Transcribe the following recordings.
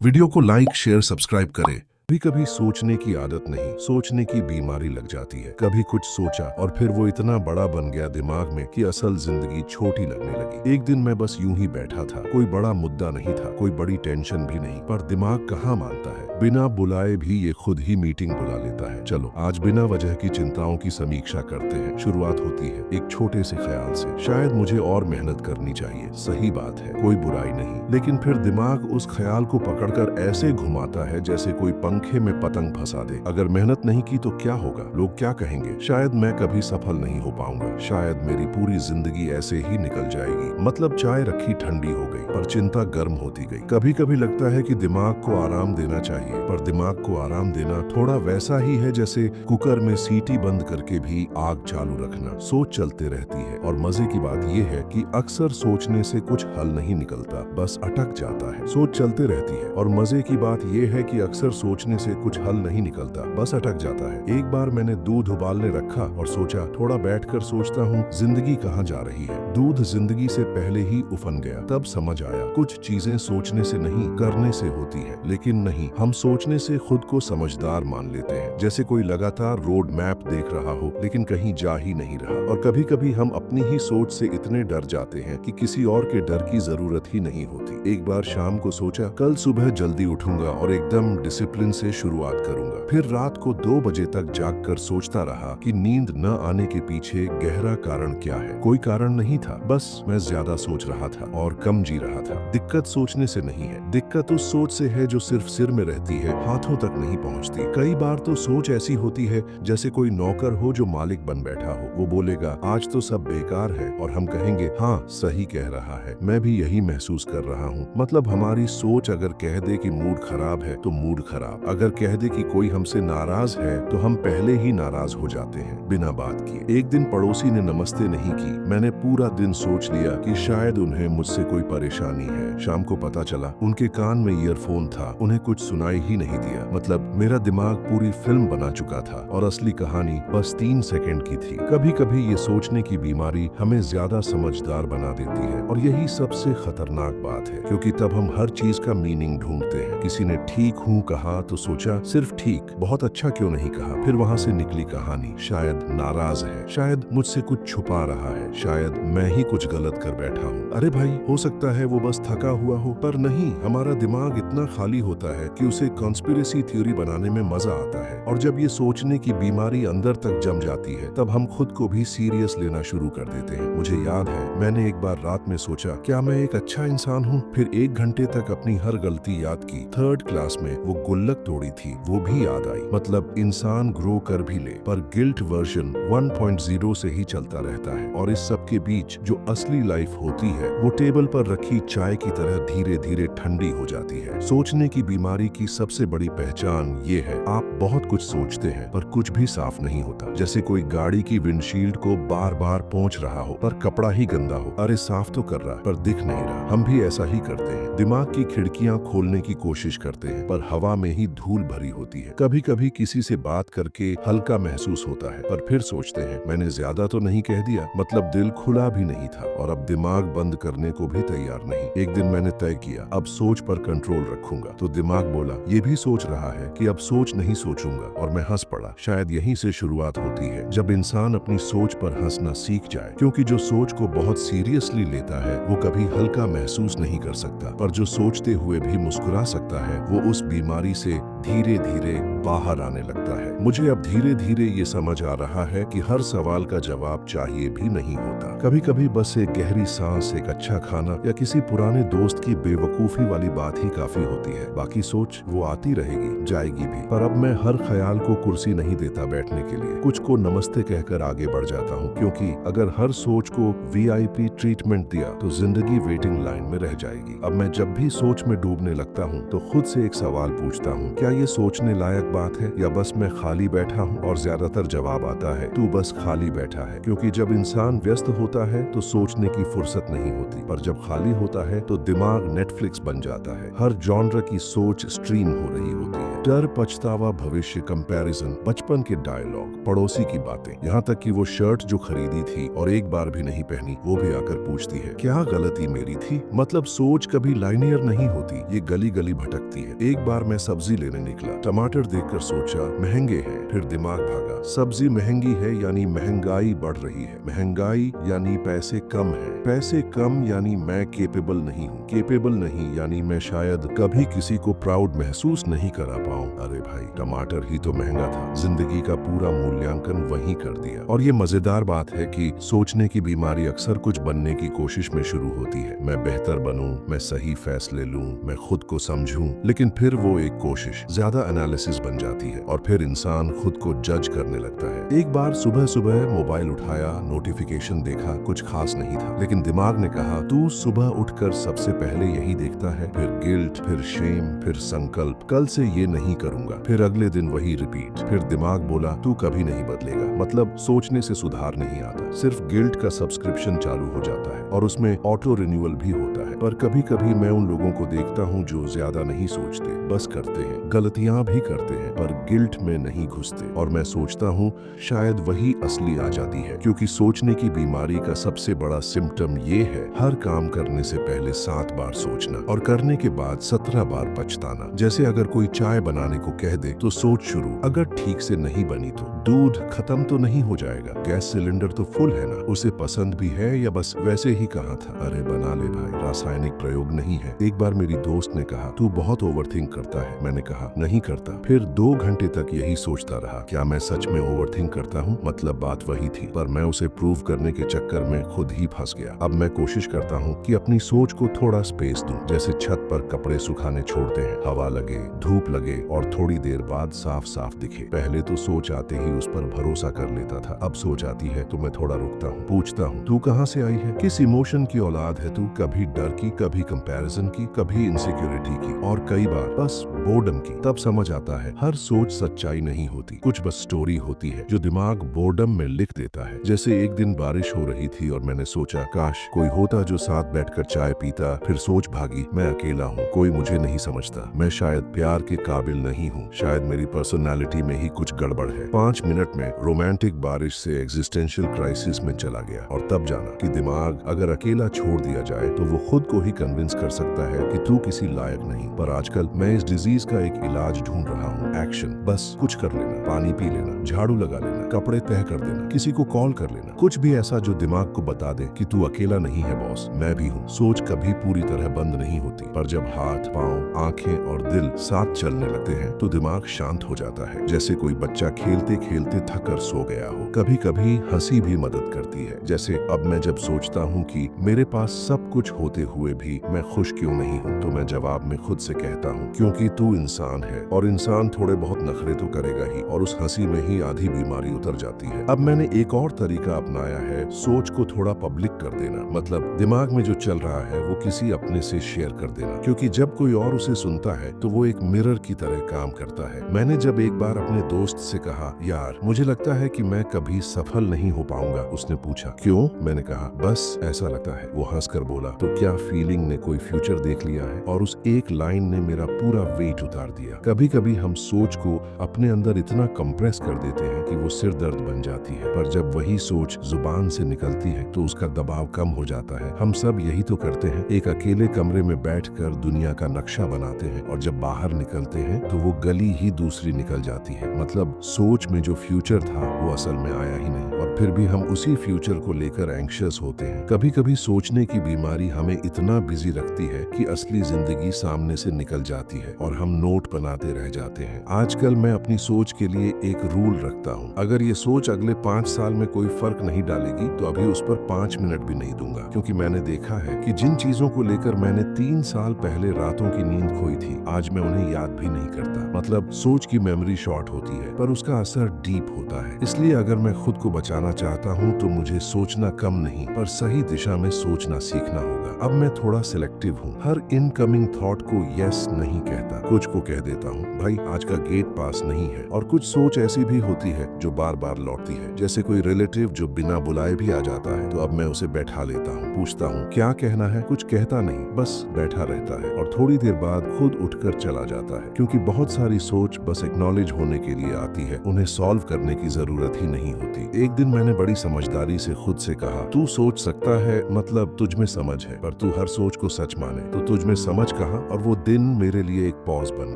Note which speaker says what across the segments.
Speaker 1: Video को like share subscribe करें। कभी कभी सोचने की आदत नहीं, सोचने की बीमारी लग जाती है। कभी कुछ सोचा और फिर वो इतना बड़ा बन गया दिमाग में कि असल जिंदगी छोटी लगने लगी। एक दिन मैं बस यूं ही बैठा था, कोई बड़ा मुद्दा नहीं था, कोई बड़ी टेंशन भी नहीं, पर दिमाग कहाँ मानता है। बिना बुलाए भी ये खुद ही मीटिंग बुला लेता है। चलो आज बिना वजह की चिंताओं की समीक्षा करते हैं। शुरुआत होती है एक छोटे से ख्याल से, शायद मुझे और मेहनत करनी चाहिए। सही बात है, कोई बुराई नहीं, लेकिन फिर दिमाग उस ख्याल को पकड़कर ऐसे घुमाता है जैसे कोई पंखे में पतंग फंसा दे। अगर मेहनत नहीं की तो क्या होगा? लोग क्या कहेंगे? शायद मैं कभी सफल नहीं हो पाऊंगा, शायद मेरी पूरी जिंदगी ऐसे ही निकल जाएगी। मतलब चाय रखी ठंडी हो गई पर चिंता गर्म होती गई। कभी कभी लगता है कि दिमाग को आराम देना चाहिए, पर दिमाग को आराम देना थोड़ा वैसा ही है जैसे कुकर में सीटी बंद करके भी आग चालू रखना। सोच चलते रहती है और मजे की बात यह है कि अक्सर सोचने से कुछ हल नहीं निकलता, बस अटक जाता है। सोच चलते रहती है और मजे की बात यह है कि अक्सर सोचने से कुछ हल नहीं निकलता, बस अटक जाता है। एक बार मैंने दूध उबालने रखा और सोचा थोड़ा बैठकर सोचता हूँ जिंदगी कहाँ जा रही है। दूध जिंदगी से पहले ही उफन गया। तब समझ आया कुछ चीजें सोचने से नहीं करने से होती है। लेकिन नहीं, हम सोचने से खुद को समझदार मान लेते हैं, जैसे कोई लगातार रोड मैप देख रहा हो लेकिन कहीं जा ही नहीं रहा। और कभी कभी हम अपनी ही सोच से इतने डर जाते हैं कि किसी और के डर की जरूरत ही नहीं होती। एक बार शाम को सोचा कल सुबह जल्दी उठूंगा और एकदम डिसिप्लिन से शुरुआत करूंगा। फिर रात को 2 बजे तक जागकर सोचता रहा कि नींद न आने के पीछे गहरा कारण क्या है। कोई कारण नहीं था, बस मैं ज्यादा सोच रहा था और कम जी रहा था। दिक्कत सोचने से नहीं है, दिक्कत उस सोच से है जो सिर्फ सिर में रहती है, हाथों तक नहीं पहुंचती। कई बार तो सोच ऐसी होती है जैसे कोई नौकर हो जो मालिक बन बैठा हो। वो बोलेगा आज तो सब बेकार है और हम कहेंगे हाँ सही कह रहा है, मैं भी यही महसूस कर रहा हूँ। मतलब हमारी सोच अगर कह दे कि मूड खराब है तो मूड खराब, अगर कह दे कि कोई हमसे नाराज है तो हम पहले ही नाराज हो जाते हैं बिना बात किए। एक दिन पड़ोसी ने नमस्ते नहीं की। मैंने पूरा दिन सोच लिया कि शायद उन्हें मुझसे कोई परेशानी है। शाम को पता चला उनके कान में ईयरफोन था, उन्हें कुछ सुनाई ही नहीं दिया। मतलब मेरा दिमाग पूरी फिल्म बना चुका था और असली कहानी बस 3 सेकंड की थी। कभी कभी ये सोचने की बीमारी हमें ज्यादा समझदार बना देती है और यही सबसे खतरनाक बात है, क्योंकि तब हम हर चीज का मीनिंग ढूंढते हैं। किसी ने ठीक हूँ कहा तो सोचा सिर्फ ठीक, बहुत अच्छा क्यों नहीं कहा। फिर वहां से निकली कहानी, शायद नाराज है, शायद मुझसे कुछ छुपा रहा है, शायद मैं ही कुछ गलत कर बैठा हूँ। अरे भाई हो सकता है वो बस थका हुआ हो, पर नहीं, हमारा दिमाग इतना खाली होता है कि उसे कॉन्स्पिरेसी थ्योरी बनाने में मजा आता है। और जब ये सोचने की बीमारी अंदर तक जम जाती है तब हम खुद को भी सीरियस लेना शुरू कर देते हैं। मुझे याद है मैंने एक बार रात में सोचा क्या मैं एक अच्छा इंसान हूँ। फिर 1 घंटे तक अपनी हर गलती याद की। 3rd क्लास में वो गुल्लक तोड़ी थी वो भी याद आई। मतलब इंसान ग्रो कर भी ले पर गिल्ट वर्जन 1.0 से ही चलता रहता है। और इस सब के बीच जो असली लाइफ होती है वो टेबल पर रखी चाय की तरह धीरे धीरे ठंडी हो जाती है। सोचने की बीमारी की सबसे बड़ी पहचान ये है, आप बहुत कुछ सोचते हैं पर कुछ भी साफ नहीं होता। जैसे कोई गाड़ी की विंडशील्ड को बार बार पोंछ रहा हो पर कपड़ा ही गंदा हो। अरे साफ तो कर रहा पर दिख नहीं रहा। हम भी ऐसा ही करते हैं, दिमाग की खिड़कियां खोलने की कोशिश करते हैं पर हवा में ही धूल भरी होती है। कभी कभी किसी से बात करके हल्का महसूस होता है पर फिर सोचते हैं मैंने ज्यादा तो नहीं कह दिया, मतलब दिल खुला भी नहीं था और अब दिमाग बंद करने को भी तैयार नहीं। एक दिन मैंने तय किया अब सोच पर कंट्रोल रखूंगा, तो दिमाग बोला ये भी सोच रहा है कि अब सोच नहीं सोचूंगा, और मैं हंस पड़ा। शायद यहीं से शुरुआत होती है जब इंसान अपनी सोच पर हंसना सीख जाए, क्योंकि जो सोच को बहुत सीरियसली लेता है वो कभी हल्का महसूस नहीं कर सकता, पर जो सोचते हुए भी मुस्कुरा सकता है वो उस बीमारी से धीरे धीरे बाहर आने लगता है। मुझे अब धीरे धीरे ये समझ आ रहा है कि हर सवाल का जवाब चाहिए भी नहीं होता। कभी कभी बस एक गहरी सांस, एक अच्छा खाना या किसी पुराने दोस्त की बेवकूफी वाली बात ही काफी होती है। बाकी सोच वो आती रहेगी, जाएगी भी। पर अब मैं हर ख्याल को कुर्सी नहीं देता बैठने के लिए, कुछ को नमस्ते कहकर आगे बढ़ जाता हूँ, क्योंकि अगर हर सोच को VIP ट्रीटमेंट दिया तो जिंदगी वेटिंग लाइन में रह जाएगी। अब मैं जब भी सोच में डूबने लगता हूँ तो खुद से एक सवाल पूछता हूँ, क्या ये सोचने लायक बात है या बस मैं खाली बैठा हूँ? और ज्यादातर जवाब आता है तू बस खाली बैठा है, क्योंकि जब इंसान व्यस्त होता है तो सोचने की फुर्सत नहीं होती, पर जब खाली होता है तो दिमाग नेटफ्लिक्स बन जाता है। हर जॉनर की सोच स्ट्रीम हो रही होती है। डर, पछतावा, भविष्य, कंपैरिजन, बचपन के डायलॉग, पड़ोसी की बातें, यहाँ तक कि वो शर्ट जो खरीदी थी और एक बार भी नहीं पहनी, वो भी आकर पूछती है क्या गलती मेरी थी। मतलब सोच कभी लाइनियर नहीं होती, ये गली गली भटकती है। एक बार मैं सब्जी लेने निकला, टमाटर देखकर सोचा महंगे हैं, फिर दिमाग भागा सब्जी महंगी है यानी महंगाई बढ़ रही है, महंगाई यानी पैसे कम है, पैसे कम यानी मैं केपेबल नहीं हूँ, केपेबल नहीं यानी मैं शायद कभी किसी को प्राउड महसूस नहीं करा पाऊँ। अरे भाई टमाटर ही तो महंगा था, जिंदगी का पूरा मूल्यांकन वहीं कर दिया। और ये मजेदार बात है कि सोचने की बीमारी अक्सर कुछ बनने की कोशिश में शुरू होती है। मैं बेहतर बनूं, मैं सही फैसले लूं, मैं खुद को समझूं, लेकिन फिर वो एक कोशिश ज्यादा एनालिसिस बन जाती है और फिर इंसान खुद को जज करने लगता है। एक बार सुबह सुबह मोबाइल उठाया, नोटिफिकेशन देखा, कुछ खास नहीं था, लेकिन दिमाग ने कहा तू सुबह उठकर सबसे पहले यही देखता है, फिर गिल्ट, फिर शेम, फिर संकल्प, कल से ये नहीं करूंगा, फिर अगले दिन वही रिपीट। फिर दिमाग बोला तू कभी नहीं बदलेगा। मतलब सोचने से सुधार नहीं आता, सिर्फ गिल्ट का सब्सक्रिप्शन चालू हो जाता है और उसमें ऑटो रिन्यूअल भी होता है। पर कभी कभी मैं उन लोगों को देखता हूँ जो ज्यादा नहीं सोचते, बस करते हैं, गलतियां भी करते हैं पर गिल्ट में नहीं घुसते। और मैं सोचता हूँ शायद वही असली आजादी है, क्योंकि सोचने की बीमारी का सबसे बड़ा सिम्टम ये है हर काम करने से पहले 7 बार सोचना और करने के बाद 17 बार पछताना। जैसे अगर कोई चाय बनाने को कह दे तो सोच शुरू, अगर ठीक से नहीं बनी तो दूध खत्म तो नहीं हो जाएगा, गैस सिलेंडर तो फुल है ना, उसे पसंद भी है या बस वैसे ही कहा था। अरे बना ले भाई, रासायनिक प्रयोग नहीं है। एक बार मेरी दोस्त ने कहा तू बहुत ओवरथिंक करता है। मैंने कहा नहीं करता। फिर 2 घंटे तक यही सोचता रहा, क्या मैं सच में ओवरथिंक करता हूँ? मतलब बात वही थी, पर मैं उसे प्रूव करने के चक्कर में खुद ही फंस गया। अब मैं कोशिश करता हूँ कि अपनी सोच को थोड़ा स्पेस दूं, जैसे छत पर कपड़े सुखाने छोड़ते हैं, हवा लगे, धूप लगे और थोड़ी देर बाद साफ साफ दिखे। पहले तो सोच आते ही उस पर भरोसा कर लेता था, अब सोच आती है तो मैं थोड़ा रुकता हूँ, पूछता हूँ तू कहाँ से आई है, किस इमोशन की औलाद है तू? कभी डर की, कभी कंपैरिजन की, कभी इनसिक्योरिटी की और कई बार बस बोर्डम की। तब समझ आता है हर सोच सच्चाई नहीं होती, कुछ बस स्टोरी होती है जो दिमाग बोर्डम में लिख देता है। जैसे एक दिन बारिश हो रही थी और मैंने सोचा काश कोई होता जो साथ बैठकर चाय पीता। फिर सोच भागी मैं अकेला हूँ, कोई मुझे नहीं समझता, मैं शायद प्यार के काबिल नहीं हूँ, शायद मेरी पर्सनालिटी में ही कुछ गड़बड़ है। 5 मिनट में रोमांटिक बारिश से एग्जिस्टेंशियल क्राइसिस में चला गया और तब जाना कि दिमाग अगर अकेला छोड़ दिया जाए तो वो खुद को ही कन्विंस कर सकता है कि तू किसी लायक नहीं। पर आजकल मैं इस डिजीज का एक इलाज ढूंढ रहा हूँ, एक्शन। बस कुछ कर लेना, पानी पी लेना, झाड़ू लगा लेना, कपड़े तह कर देना, किसी को कॉल कर लेना, कुछ भी ऐसा जो दिमाग को बता दे कि तू अकेला नहीं है बॉस, मैं भी हूँ। सोच कभी पूरी तरह बंद नहीं होती, पर जब हाथ, पांव, आंखें और दिल साथ चलने लगते हैं तो दिमाग शांत हो जाता है, जैसे कोई बच्चा खेलते खेलते थक कर सो गया हो। कभी कभी हंसी भी मदद करती है, जैसे अब मैं जब सोचता हूँ कि मेरे पास सब कुछ होते हुए भी मैं खुश क्यों नहीं हूँ, तो मैं जवाब में खुद से कहता हूँ क्योंकि तू इंसान है और इंसान थोड़े बहुत नखरे तो करेगा ही, और उस हंसी में ही आधी बीमारी उतर जाती है। अब मैंने एक और तरीका अपनाया है, सोच को थोड़ा पब्लिक कर देना। मतलब दिमाग में जो चल रहा है वो किसी अपने से शेयर कर देना, क्योंकि जब कोई और उसे सुनता है तो वो एक मिरर की तरह काम करता है। मैंने जब एक बार अपने दोस्त से कहा यार मुझे लगता है कि मैं कभी सफल नहीं हो पाऊंगा, उसने पूछा क्यों? मैंने कहा बस ऐसा लगता है। वो हंसकर बोला तो क्या फीलिंग ने कोई फ्यूचर देख लिया है? और उस एक लाइन ने मेरा पूरा वेट उतार दिया। कभी कभी हम सोच को अपने अंदर इतना कंप्रेस कर देते हैं कि वो सिर दर्द बन जाती है, पर जब वही सोच जुबान से निकलती है तो उसका दबाव कम हो जाता है। हम सब यही तो करते हैं, एक अकेले कमरे में बैठकर दुनिया का नक्शा बनाते हैं और जब बाहर निकलते हैं तो वो गली ही दूसरी निकल जाती है। मतलब सोच में जो फ्यूचर था वो असल में आया ही नहीं, और फिर भी हम उसी फ्यूचर को लेकर एंग्शियस होते हैं। कभी कभी सोचने की बीमारी हमें इतना बिजी रखती है कि असली जिंदगी सामने से निकल जाती है और हम नोट बनाते रह जाते हैं। आजकल मैं अपनी सोच के लिए एक रूल रखता हूँ, अगर ये सोच अगले 5 साल में कोई फर्क नहीं डालेगी तो अभी उस पर 5 मिनट भी नहीं दूंगा, क्योंकि मैंने देखा है कि जिन चीजों को लेकर मैंने 3 साल पहले रातों की नींद खोई थी आज मैं उन्हें याद भी नहीं करता। मतलब सोच की मेमोरी शॉर्ट होती है पर उसका असर डीप होता है। इसलिए अगर मैं खुद को बचाना करना चाहता हूँ तो मुझे सोचना कम नहीं पर सही दिशा में सोचना सीखना होगा। अब मैं थोड़ा सिलेक्टिव हूँ, हर इनकमिंग थॉट को यस नहीं कहता। कुछ को कह देता हूँ भाई आज का गेट पास नहीं है, और कुछ सोच ऐसी भी होती है जो बार बार लौटती है, जैसे कोई रिलेटिव जो बिना बुलाए भी आ जाता है तो अब मैं उसे बैठा लेता हूँ, पूछता हूँ क्या कहना है, कुछ कहता नहीं, बस बैठा रहता है और थोड़ी देर बाद खुद उठकर चला जाता है। क्योंकि बहुत सारी सोच बस एक्नॉलेज होने के लिए आती है, उन्हें सॉल्व करने की जरूरत ही नहीं होती। एक दिन मैंने बड़ी समझदारी से खुद से कहा, तू सोच सकता है मतलब तुझ में समझ है, पर तू हर सोच को सच माने तो तुझ में समझ कहाँ। और वो दिन मेरे लिए एक पॉज बन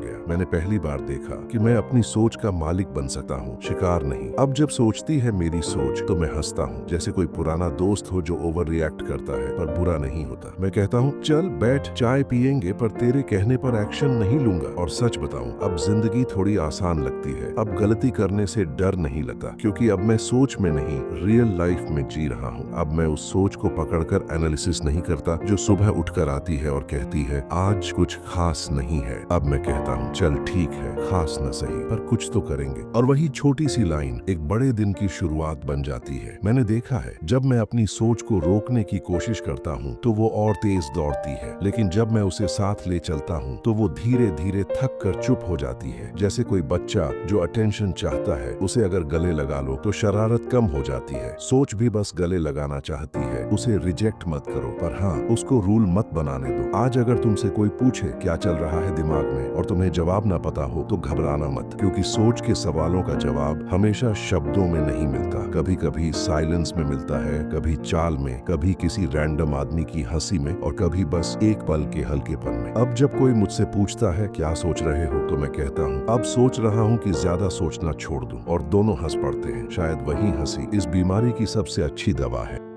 Speaker 1: गया। मैंने पहली बार देखा कि मैं अपनी सोच का मालिक बन सकता हूँ, शिकार नहीं। अब जब सोचती है मेरी सोच तो मैं हंसता हूँ, जैसे कोई पुराना दोस्त हो जो ओवर रिएक्ट करता है पर बुरा नहीं होता। मैं कहता हूँ चल बैठ चाय पियेंगे, पर तेरे कहने पर एक्शन नहीं लूंगा। और सच बताऊं अब जिंदगी थोड़ी आसान लगती है, अब गलती करने से डर नहीं लगता, क्योंकि अब मैं सोच में नहीं रियल लाइफ में जी रहा हूँ। अब मैं उस सोच को पकड़कर एनालिसिस नहीं करता जो सुबह उठकर आती है और कहती है आज कुछ खास नहीं है। अब मैं कहता हूँ चल ठीक है, खास न सही पर कुछ तो करेंगे। और वही छोटी सी लाइन एक बड़े दिन की शुरुआत बन जाती है। मैंने देखा है जब मैं अपनी सोच को रोकने की कोशिश करता हूँ तो वो और तेज दौड़ती है, लेकिन जब मैं उसे साथ ले चलता हूँ तो वो धीरे धीरे थक कर चुप हो जाती है। जैसे कोई बच्चा जो अटेंशन चाहता है, उसे अगर गले लगा लो तो शरारत कम हो जाती है। सोच भी बस गले लगाना चाहती है, उसे रिजेक्ट मत करो, पर हाँ उसको रूल मत बनाने दो। आज अगर तुमसे कोई पूछे क्या चल रहा है दिमाग में और तुम्हें जवाब ना पता हो तो घबराना मत, क्योंकि सोच के सवालों का जवाब हमेशा शब्दों में नहीं मिलता। कभी कभी साइलेंस में मिलता है, कभी चाल में, कभी किसी रैंडम आदमी की हंसी में, और कभी बस एक पल के हल्केपन में। अब जब कोई मुझसे पूछता है क्या सोच रहे हो तो मैं कहता हूँ अब सोच रहा हूँ कि ज्यादा सोचना छोड़ दूं, और दोनों हंस पड़ते हैं। शायद वही हंसी इस बीमारी की सबसे अच्छी दवा है।